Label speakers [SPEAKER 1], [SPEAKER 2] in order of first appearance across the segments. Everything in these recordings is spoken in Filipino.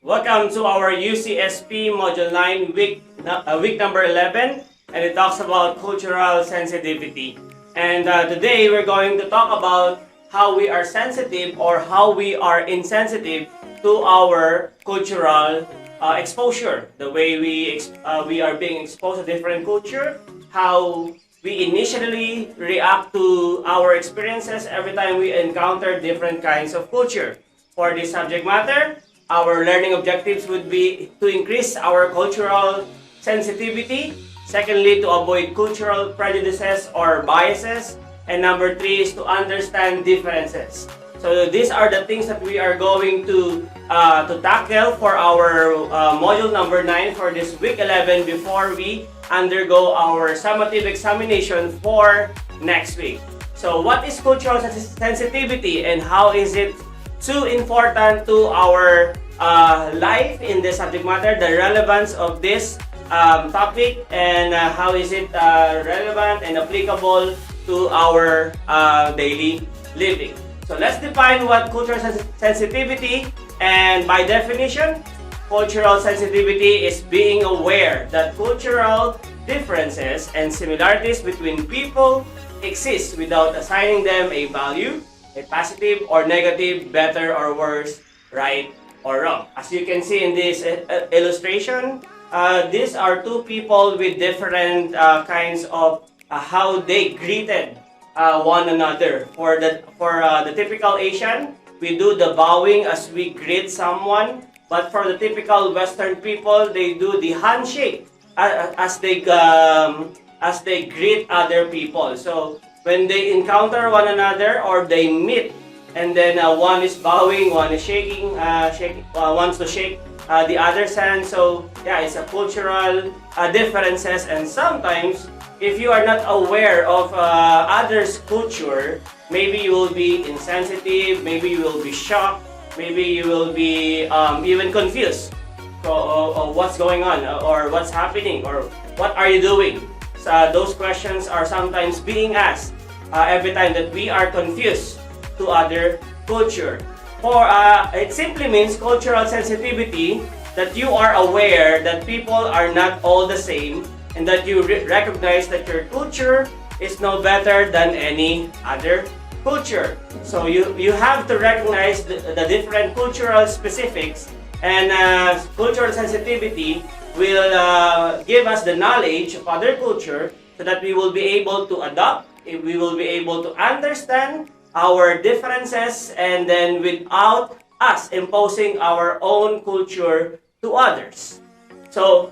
[SPEAKER 1] Welcome to our UCSP Module 9 week number 11, and it talks about cultural sensitivity. And today we're going to talk about how we are sensitive or how we are insensitive to our cultural exposure. The way we are being exposed to different culture, how we initially react to our experiences every time we encounter different kinds of culture. For this subject matter, our learning objectives would be to increase our cultural sensitivity. Secondly, to avoid cultural prejudices or biases. And number 3 is to understand differences. So these are the things that we are going to tackle for our module number 9 for this week 11 before we undergo our summative examination for next week. So what is cultural sensitivity and how is it so important to our life in this subject matter, the relevance of this topic, and how is it relevant and applicable to our daily living. So let's define what cultural sensitivity, and by definition, cultural sensitivity is being aware that cultural differences and similarities between people exist without assigning them a value, a positive or negative, better or worse, right or wrong. As you can see in this illustration, these are two people with different kinds of how they greeted one another. For the typical Asian, we do the bowing as we greet someone, but for the typical Western people, they do the handshake as they greet other people. So when they encounter one another or they meet, and then one is bowing, one is shaking, wants to shake the other's hand. So yeah, it's a cultural differences, and sometimes if you are not aware of others' culture, maybe you will be insensitive, maybe you will be shocked, maybe you will be even confused of what's going on or what's happening or what are you doing. So those questions are sometimes being asked every time that we are confused to other culture. It simply means cultural sensitivity, that you are aware that people are not all the same and that you recognize that your culture is no better than any other culture. So you have to recognize the different cultural specifics, and cultural sensitivity will give us the knowledge of other culture so that we will be able to adopt, we will be able to understand our differences, and then without us imposing our own culture to others. So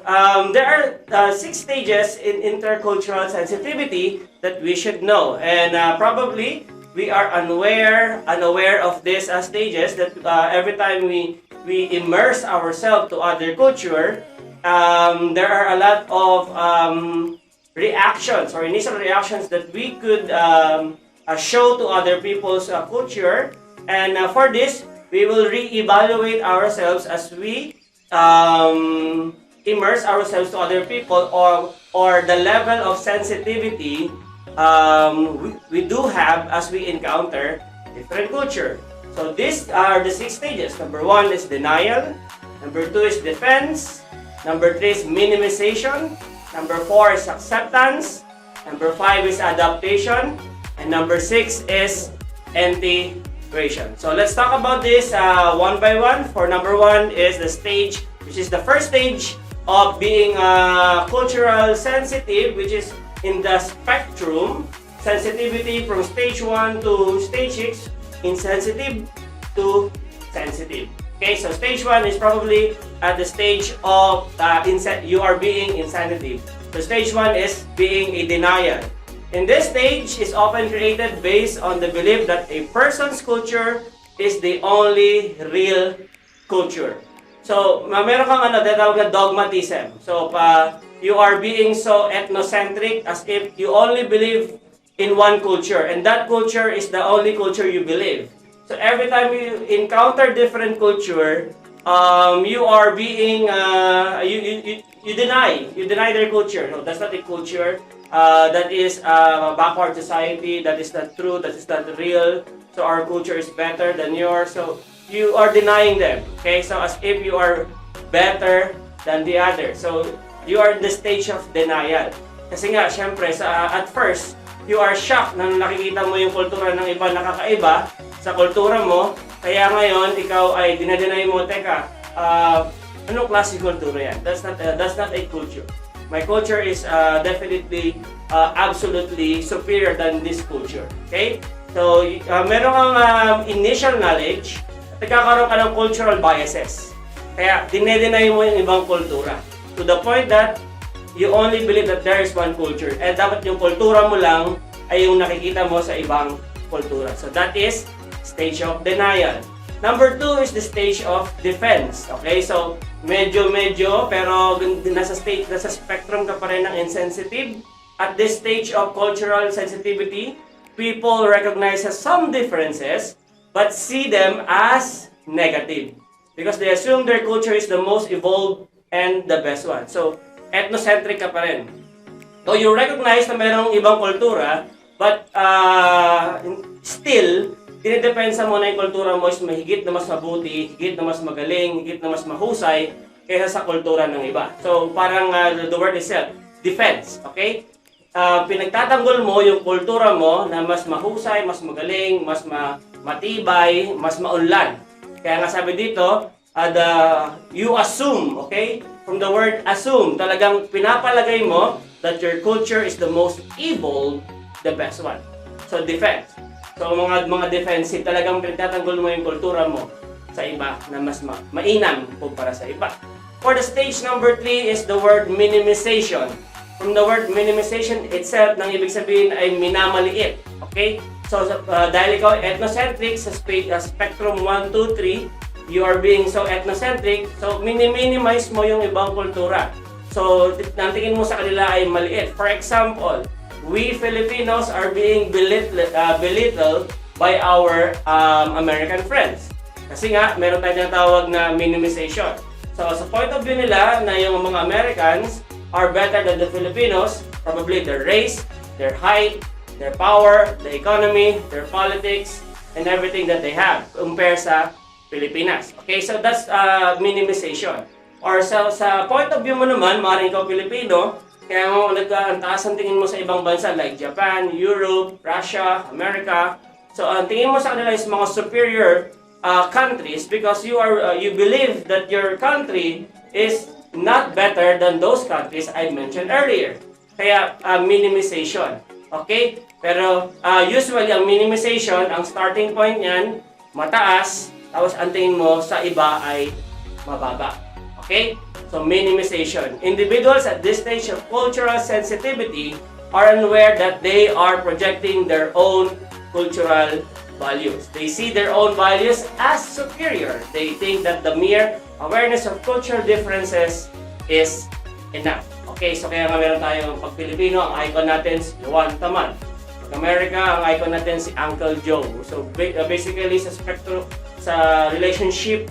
[SPEAKER 1] there are 6 stages in intercultural sensitivity that we should know, and probably we are unaware of these stages, that every time we immerse ourselves to other culture, there are a lot of reactions or initial reactions that we could show to other people's culture, and for this we will re-evaluate ourselves as we immerse ourselves to other people, or the level of sensitivity we do have as we encounter different culture. So these are the 6 stages. Number 1 is denial, number 2 is defense, number 3 is minimization, number 4 is acceptance, number 5 is adaptation, and number 6 is integration. So let's talk about this one by one. For number 1 is the stage, which is the first stage of being cultural sensitive, which is in the spectrum sensitivity from stage 1 to stage 6, insensitive to sensitive. Okay, so stage 1 is probably at the stage of you are being insensitive. So stage 1 is being a denial. In this stage is often created based on the belief that a person's culture is the only real culture. So, meron kang tinatawag na dogmatism. So, you are being so ethnocentric as if you only believe in one culture, and that culture is the only culture you believe. So, every time you encounter different culture, you are being you deny their culture. No, that's not a culture. That is a backward society. That is not true. That is not real. So our culture is better than yours. So you are denying them. Okay, so as if you are better than the other. So you are in the stage of denial. Kasi nga, syempre, at first, you are shocked na nakikita mo yung kultura ng iba na kakaiba sa kultura mo. Kaya ngayon, ikaw ay dinadeny mo, teka, anong klase kultura yan? That's not a culture. My culture is definitely, absolutely superior than this culture. Okay? So, meron kang initial knowledge at nagkakaroon ka ng cultural biases. Kaya, dinedeny mo yung ibang kultura. To the point that you only believe that there is one culture. And dapat yung kultura mo lang ay yung nakikita mo sa ibang kultura. So, that is stage of denial. Number 2 is the stage of defense. Okay, so medyo pero nasa spectrum ka pa rin ng insensitive. At this stage of cultural sensitivity, people recognize some differences but see them as negative because they assume their culture is the most evolved and the best one. So, ethnocentric ka pa rin. So, you recognize na mayroong ibang kultura but still dinidepensa mo na yung kultura mo is mahigit na mas mabuti, higit na mas magaling, higit na mas mahusay kaysa sa kultura ng iba. So, parang the word itself, defense, okay? Pinagtatanggol mo yung kultura mo na mas mahusay, mas magaling, mas matibay, mas maunlad. Kaya nga sabi dito, you assume, okay? From the word assume, talagang pinapalagay mo that your culture is the most evolved, the best one. So, defense. So, mga defensive, talagang pinagtatanggol mo yung kultura mo sa iba na mas mainam kumpara sa iba. For the stage number 3 is the word minimization. From the word minimization itself, nang ibig sabihin ay minamaliit. Okay? So, dahil ikaw ethnocentric sa spectrum 1, 2, 3, you are being so ethnocentric, so minimize mo yung ibang kultura. So, tingin mo sa kanila ay maliit. For example, we Filipinos are being belittled by our American friends. Kasi nga, meron tayong tawag na minimization. So, sa point of view nila na yung mga Americans are better than the Filipinos, probably their race, their height, their power, the economy, their politics, and everything that they have compare sa Pilipinas. Okay, so that's minimization. Or sa point of view mo naman, maaaring ikaw Pilipino, kaya mo ang taas ang tingin mo sa ibang bansa like Japan, Europe, Russia, America. So ang tingin mo sa kanila is mga superior countries because you believe that your country is not better than those countries I mentioned earlier. Kaya minimization. Okay? Pero usually ang minimization, ang starting point niyan mataas, tapos ang tingin mo sa iba ay mababa. Okay? So, minimization. Individuals at this stage of cultural sensitivity are unaware that they are projecting their own cultural values. They see their own values as superior. They think that the mere awareness of cultural differences is enough. Okay, so kaya nga meron tayong pag Pilipino, ang icon natin si Juan Taman. Pag America, ang icon natin si Uncle Joe. So, basically sa spectrum, sa relationship,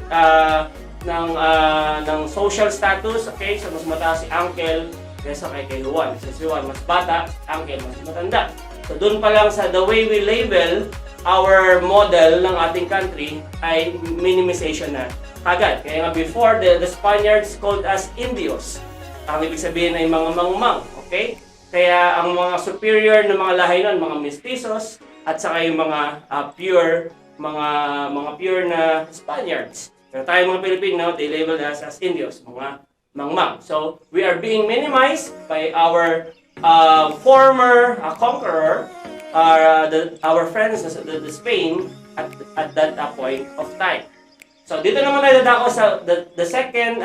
[SPEAKER 1] ng social status, okay? So, mas mataas si Uncle kaysa kay Juan. So, si Juan mas bata, Uncle mas matanda. So, dun pa lang sa the way we label our model ng ating country ay minimization na agad. Kaya nga before, the Spaniards called us Indios. Ang ibig sabihin ay mga mangmang, okay? Kaya ang mga superior na mga lahi nun, mga mestizos, at saka yung mga pure na Spaniards. Pero tayo mga Pilipino, they labeled us as Indios, mga mangmang. So, we are being minimized by our former conqueror, our friends, the Spain, at that point of time. So, dito naman tayo dadako sa the second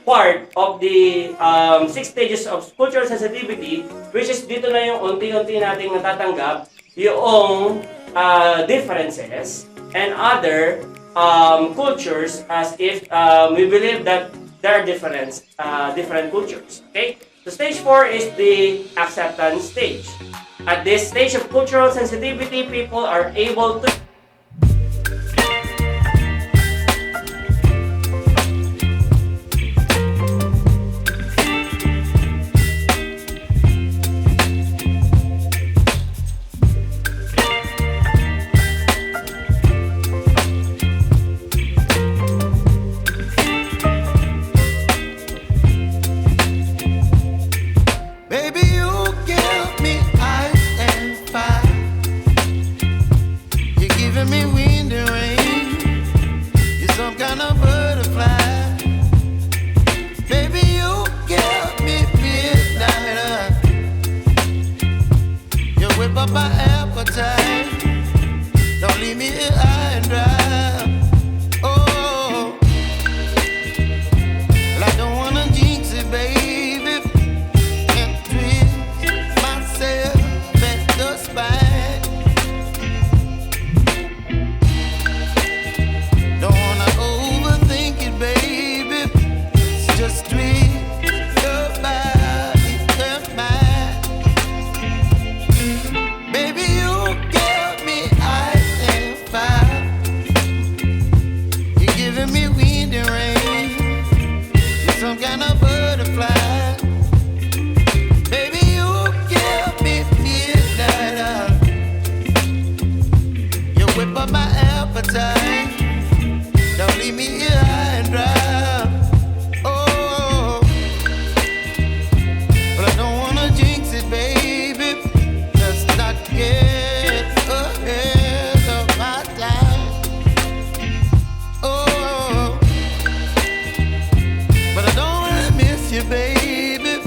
[SPEAKER 1] part of the 6 stages of cultural sensitivity, which is dito na yung unti-unti nating natatanggap yung differences and other cultures as if we believe that there are different cultures. Okay? So stage 4 is the acceptance stage. At this stage of cultural sensitivity, people are able to
[SPEAKER 2] leave me here high and dry. Oh, but I don't wanna jinx it, baby. Let's not get ahead of my time. Oh, but I don't wanna miss you, baby.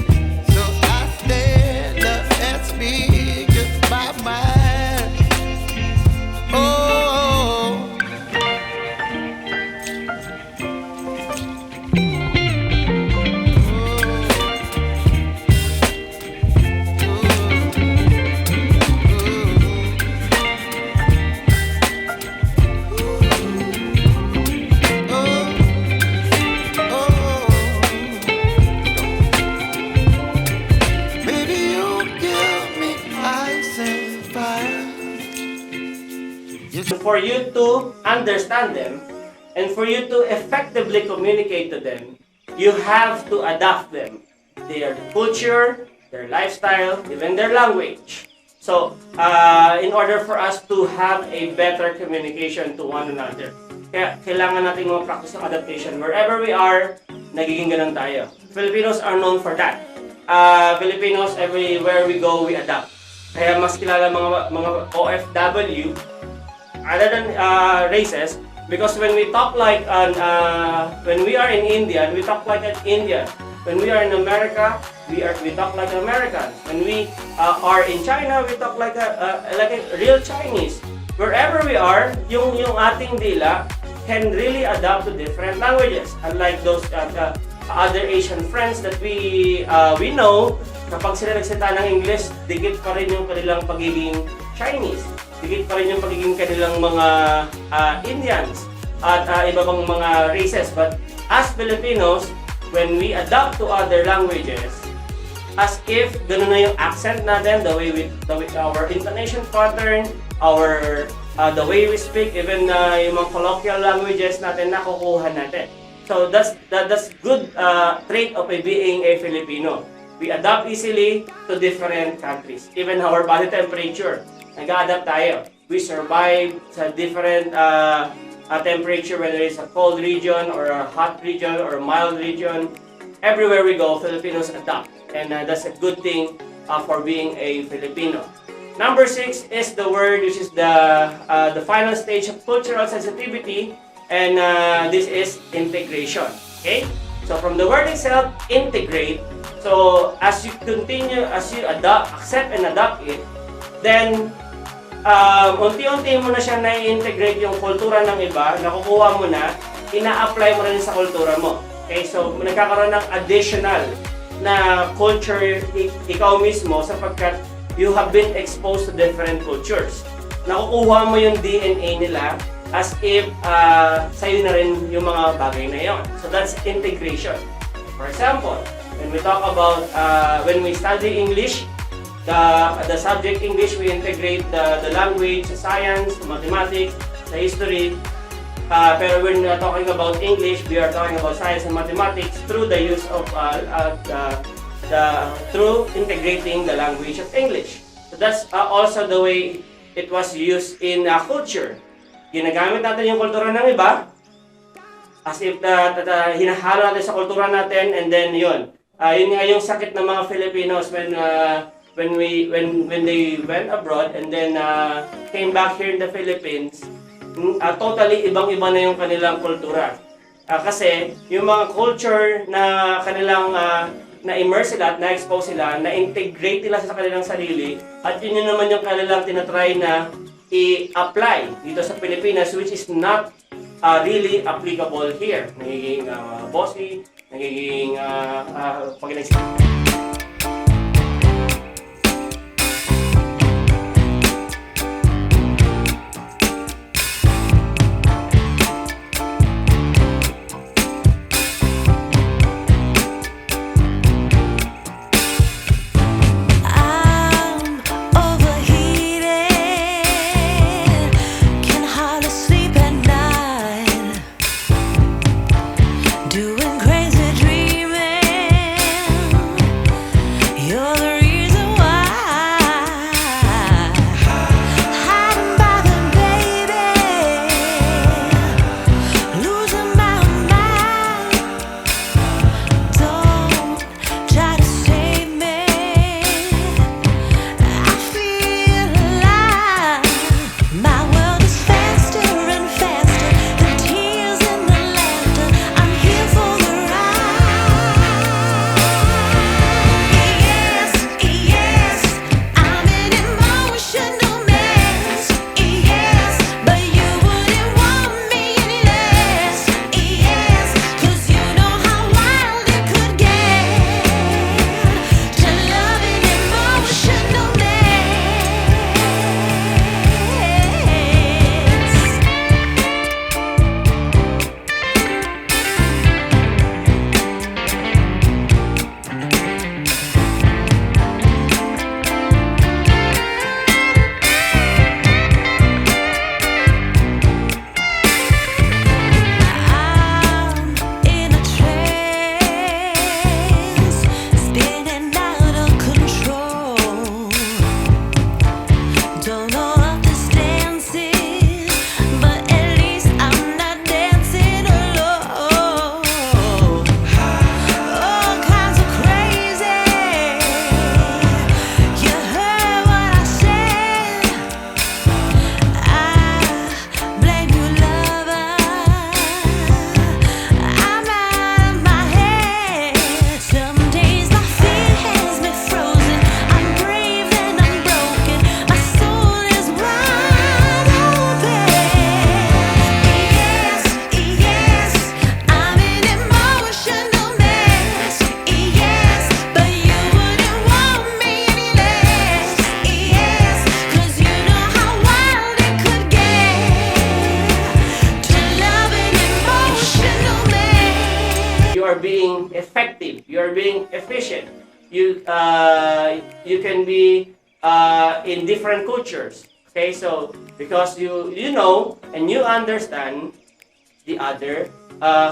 [SPEAKER 2] So I stand up and speak just my mind. Oh, baby, you give me ice and fire.
[SPEAKER 1] For you to understand them and for you to effectively communicate to them, you have to adapt them. Their culture, their lifestyle, even their language. So, in order for us to have a better communication to one another, kaya kailangan natin mag-practice ng adaptation. Wherever we are, nagiging ganun tayo. Filipinos are known for that. Filipinos, everywhere we go, we adapt. Kaya mas kilala mga OFW other than races, because when we talk like when we are in India, we talk like an Indian. When we are in America, we talk like Americans. When we are in China, we talk like a real Chinese. Wherever we are, yung ating dila can really adapt to different languages. Unlike those other Asian friends that we know, kapag sila nagsalita ng English, dikit pa rin yung kanilang pagiging Chinese. Dikit pa rin yung pagiging kanilang mga Indians at iba pang mga races. But as Filipinos, when we adapt to other languages, as if ganun na yung accent natin, the way our intonation pattern, the way we speak, even yung mga colloquial languages natin, nakukuha natin. So that's good trait of being a Filipino. We adapt easily to different countries. Even our body temperature, nag-adapt tayo. We survive sa different temperature, whether it's a cold region or a hot region or a mild region. Everywhere we go, Filipinos adapt. And that's a good thing for being a Filipino. Number 6 is the word which is the final stage of cultural sensitivity, and this is integration. Okay? So from the word itself, integrate. So as you continue, as you accept and adapt it, then unti-unti mo na siya na-integrate yung kultura ng iba, nakukuha mo na, ina-apply mo rin sa kultura mo. Okay? So nagkakaroon ng additional na culture ikaw mismo sapagkat you have been exposed to different cultures. Nakukuha mo yung DNA nila as if sa'yo na rin yung mga bagay na yon. So that's integration. For example, when we talk about, when we study English, the subject English, we integrate the language, the science, the mathematics, the history. Pero when we're talking about English, we are talking about science and mathematics through the use of through integrating the language of English. So that's also the way it was used in culture. Ginagamit natin yung kultura ng iba as if hinahalo natin sa kultura natin, and then yun nga yung sakit ng mga Filipinos when they went abroad and then came back here in the Philippines. Totally ibang-iba na yung kanilang kultura. Kasi yung mga culture na kanilang na-immerse sila at na-expose sila, na-integrate nila sa kanilang sarili, at yun naman yung kanilang tinatry na i-apply dito sa Pilipinas, which is not really applicable here. Nagiging bossy, nagiging being effective, you are being efficient. You can be in different cultures. Okay, so because you know and you understand the other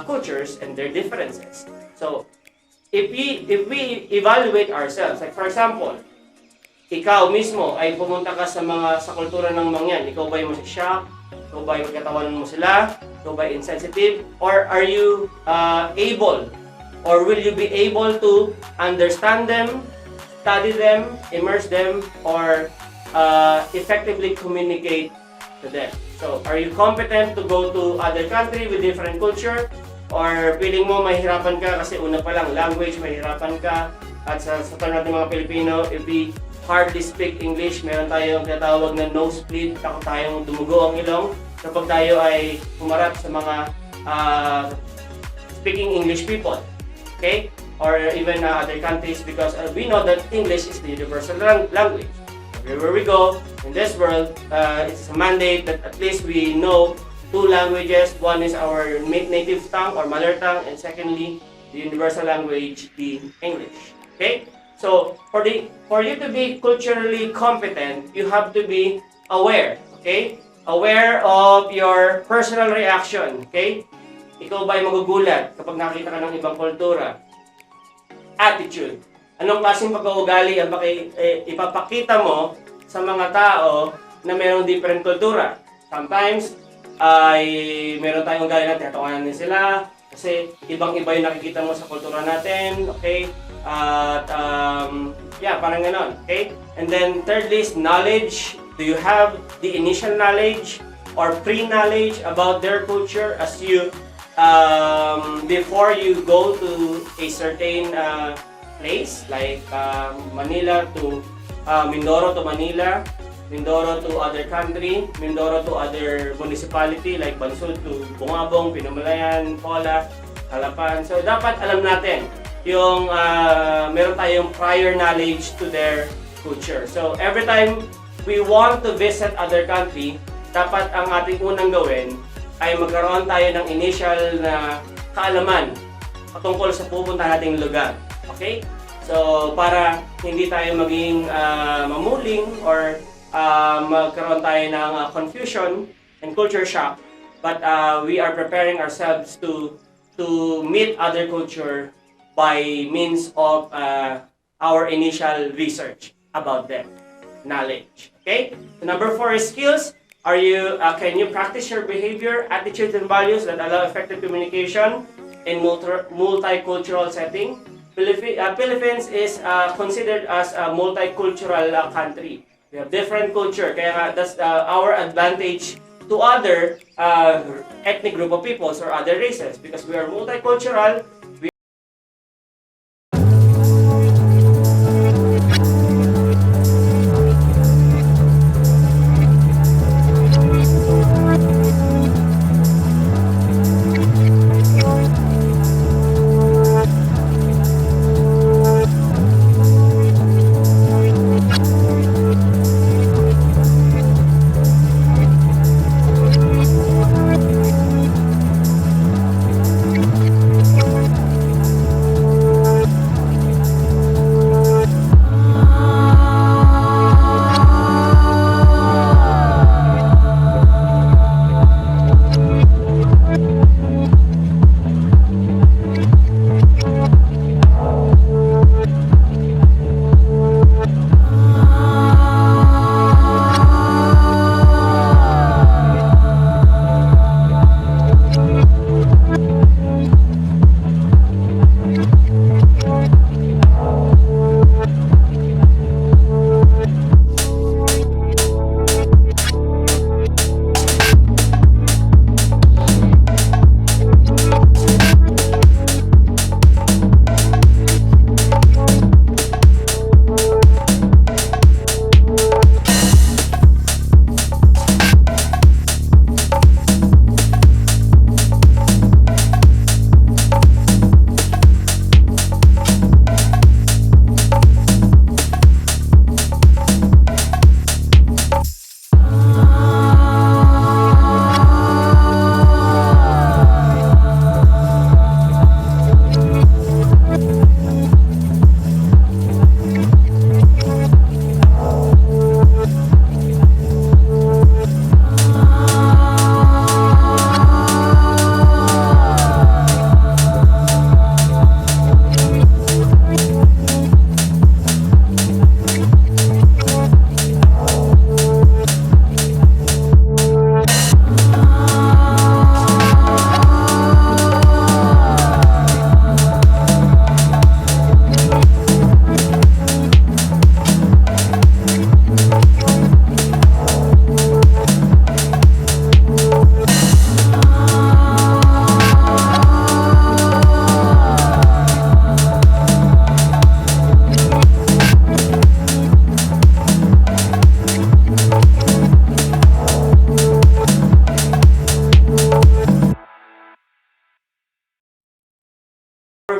[SPEAKER 1] cultures and their differences. So if we evaluate ourselves, like for example, ikaw mismo ay pumunta ka sa kultura ng mangyan, ikaw ba ay masashock? Ikaw ba ay magkatawanan mo sila? Ikaw ba ay insensitive? Or are you able, or will you be able to understand them, study them, immerse them, or effectively communicate to them? So, are you competent to go to other country with different culture? Or feeling mo mahirapan ka kasi una pa lang language, mahirapan ka? At sa tanong natin mga Pilipino, if we hardly speak English, meron tayong tinatawag na nosebleed, takot tayong dumugo ang ilong kapag tayo ay humarap sa mga speaking English people. Okay? Or even other countries, because we know that English is the universal language. Wherever we go in this world, it's a mandate that at least we know two languages. One is our native tongue or mother tongue, and secondly, the universal language, the English. Okay? So, for you to be culturally competent, you have to be aware. Okay? Aware of your personal reaction. Okay? Ikaw ba ay magugulat kapag nakita ka ng ibang kultura? Attitude. Anong klaseng pag-uugali ang ipapakita mo sa mga tao na mayroong different kultura? Sometimes, ay meron tayong ugali na tinatawanan din sila kasi ibang-iba yung nakikita mo sa kultura natin. Okay? At parang ganon. Okay? And then thirdly is knowledge. Do you have the initial knowledge or pre-knowledge about their culture as you before you go to a certain place like Manila to Mindoro to Manila, Mindoro to other country, Mindoro to other municipality like Bansud to Bungabong, Pinamalayan, Pola, Halapan. So dapat alam natin yung meron tayong prior knowledge to their culture. So every time we want to visit other country, dapat ang ating unang gawin ay magkaroon tayo ng initial na kaalaman patungkol sa pupunta nating lugar. Okay? So para hindi tayo maging mamuling or magkaroon tayo ng confusion and culture shock, but we are preparing ourselves to meet other culture by means of our initial research about them, knowledge. Okay? So number 4 is skills. Can you practice your behavior, attitudes, and values that allow effective communication in multicultural setting? Philippines is considered as a multicultural country. We have different culture, kaya that's our advantage to other ethnic group of peoples or other races, because we are multicultural.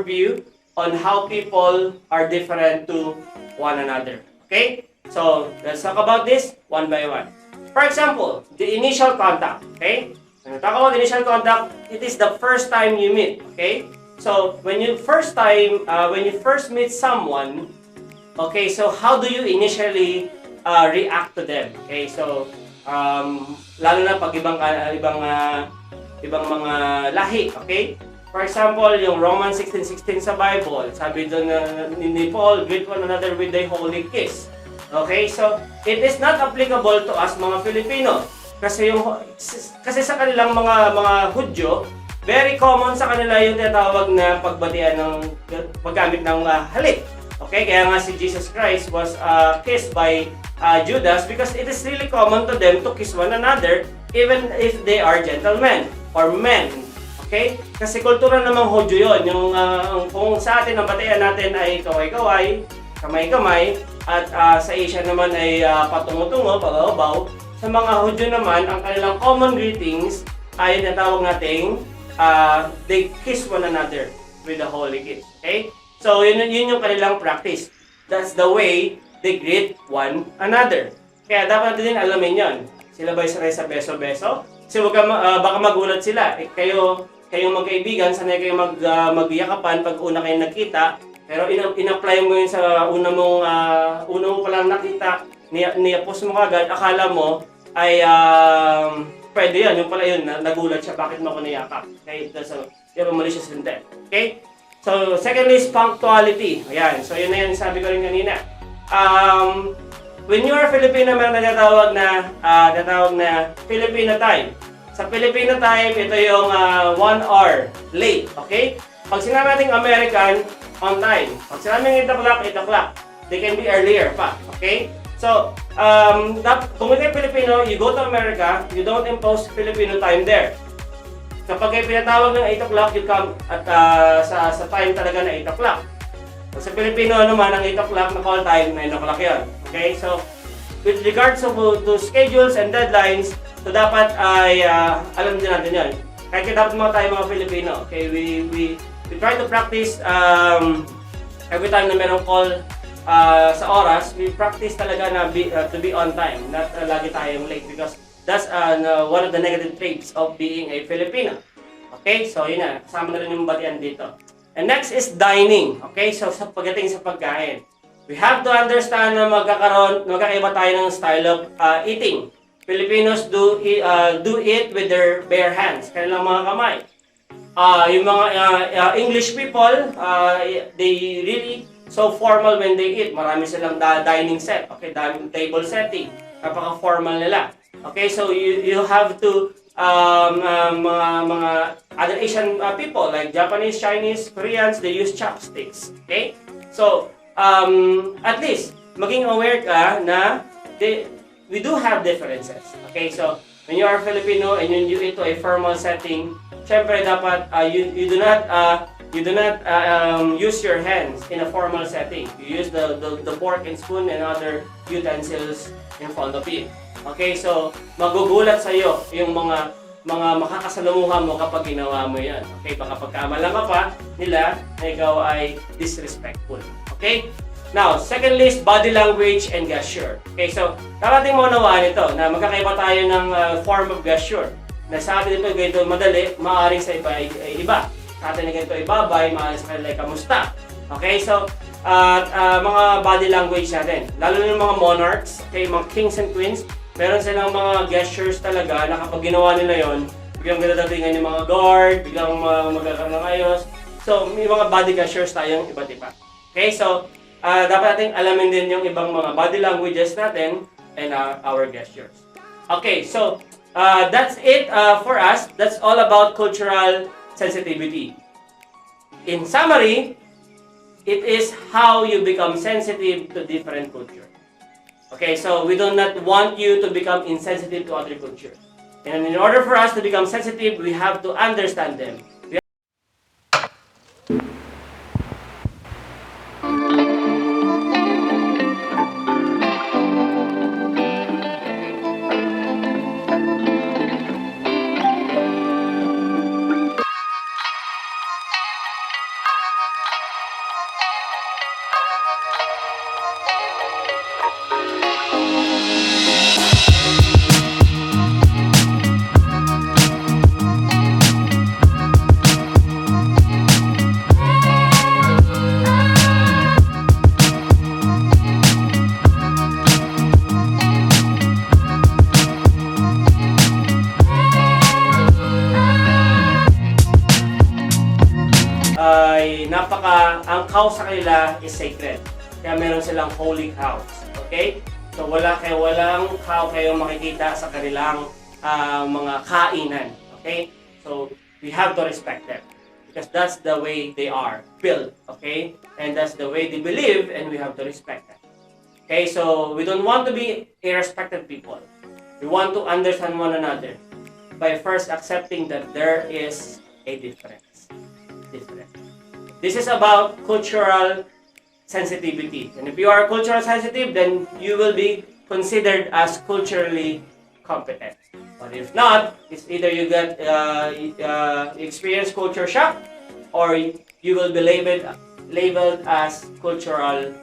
[SPEAKER 1] overview on how people are different to one another. Okay? So, let's talk about this one by one. For example, the initial contact. Okay? When we talk about initial contact, it is the first time you meet. Okay? So, when you first meet someone, okay, so how do you initially react to them? Okay, so lalo na pag ibang mga lahi, okay? For example, yung Romans 16:16 sa Bible, sabi doon ni Paul, greet one another with a holy kiss. Okay, so it is not applicable to us mga Filipino. Kasi sa kanilang mga Hudyo, very common sa kanila yung tinatawag na pagbatian ng paggamit ng halik. Okay, kaya nga si Jesus Christ was kissed by Judas because it is really common to them to kiss one another even if they are gentlemen or men. Okay? Kasi kultura namang Hudyo yun. Yung kung sa atin ang batian natin ay kaway-kaway, kamay-kamay, at sa Asia naman ay patungo-tungo, pag-abaw. Sa mga Hudyo naman, ang kanilang common greetings ay natawag nating they kiss one another with a holy kiss. Okay? So, yun yung kanilang practice. That's the way they greet one another. Kaya dapat din alamin yon. Sila ba'y sanay sa beso-beso? Kasi baka magulat sila. Kayong magkaibigan, sanay kayong magyakapan pag una kayong nagkita. Pero in-apply mo yun sa una mo palang nakita, niyapos mo kagad, akala mo ay pwede yan. Yung pala yun, nagulat siya, bakit mo ako niyakap? Okay, that's a malicious intent. Okay? So, secondly is punctuality. Ayan. So, yun na yan sabi ko rin kanina. When you are Filipino, meron natawag na Filipino Time. Sa Filipino Time, ito yung 1 hour late. Okay? Pag sinabi natin American, on time. Pag sinabi 8 o'clock, 8 o'clock. They can be earlier pa. Okay? So, kung ikaw Filipino, you go to America, you don't impose Filipino time there. Kapag kayo pinatawag ng 8 o'clock, you come at sa time talaga na 8 o'clock. Sa Pilipino naman, ang 8 o'clock na call time, 9 o'clock yun. Okay? So, with regards to schedules and deadlines, so dapat ay alam din natin yun. Kaya dapat tayo mga Filipino. Okay? We try to practice every time na merong call sa oras, we practice talaga na to be on time. Not lagi tayong late because that's one of the negative traits of being a Filipino. Okay, so yun na, kasama na rin yung batian dito. And next is dining. Okay, so pagdating sa pagkain, we have to understand na magkakaiba tayo ng style of eating. Filipinos do eat with their bare hands, kanilang mga kamay. Yung mga English people, they really so formal when they eat. Marami silang dining set, okay, table setting, napaka-formal nila. Okay, so you have to mga other Asian people like Japanese, Chinese, Koreans, they use chopsticks. Okay, so at least maging aware ka na we do have differences. Okay, so when you are Filipino and you eat to a formal setting, syempre dapat you do not use your hands in a formal setting. You use the fork and spoon and other utensils in front of you. Okay, so magugulat sa iyo yung mga makakasalamuha mo kapag ginawa mo 'yan. Okay, baka pagkamalang ka pa nila na ikaw ay disrespectful. Okay? Now, secondly is body language and gesture. Okay, so dapat mo unawaan ito na magkakaiba tayo ng form of gesture. Na sa atin ito ganito madali, maaaring sa iba ay iba. Sa atin ganito ay babay, maaaring sa kanila ay kamusta. Okay, so mga body language natin, lalo na yung mga monarchs, okay, mga kings and queens, meron silang mga gestures talaga na kapag ginawa nila yon, biglang dadatingan yung mga guard, biglang magkakaroon ng ayos. So, may mga body gestures tayong iba't iba. Okay, so dapat natin alamin din yung ibang mga body languages natin and our gestures. Okay, so that's it for us. That's all about cultural sensitivity. In summary, it is how you become sensitive to different cultures. Okay, so we do not want you to become insensitive to other cultures. And in order for us to become sensitive, we have to understand them. ay ang cow sa kanila is sacred. Kaya meron silang holy cows. Okay? So walang cow kayong makikita sa kanilang mga kainan. Okay? So we have to respect them. Because that's the way they are built. Okay? And that's the way they believe, and we have to respect them. Okay? So we don't want to be irrespective people. We want to understand one another by first accepting that there is a difference. This is about cultural sensitivity. And if you are cultural sensitive, then you will be considered as culturally competent. But if not, it's either you get experience culture shock, or you will be labeled as cultural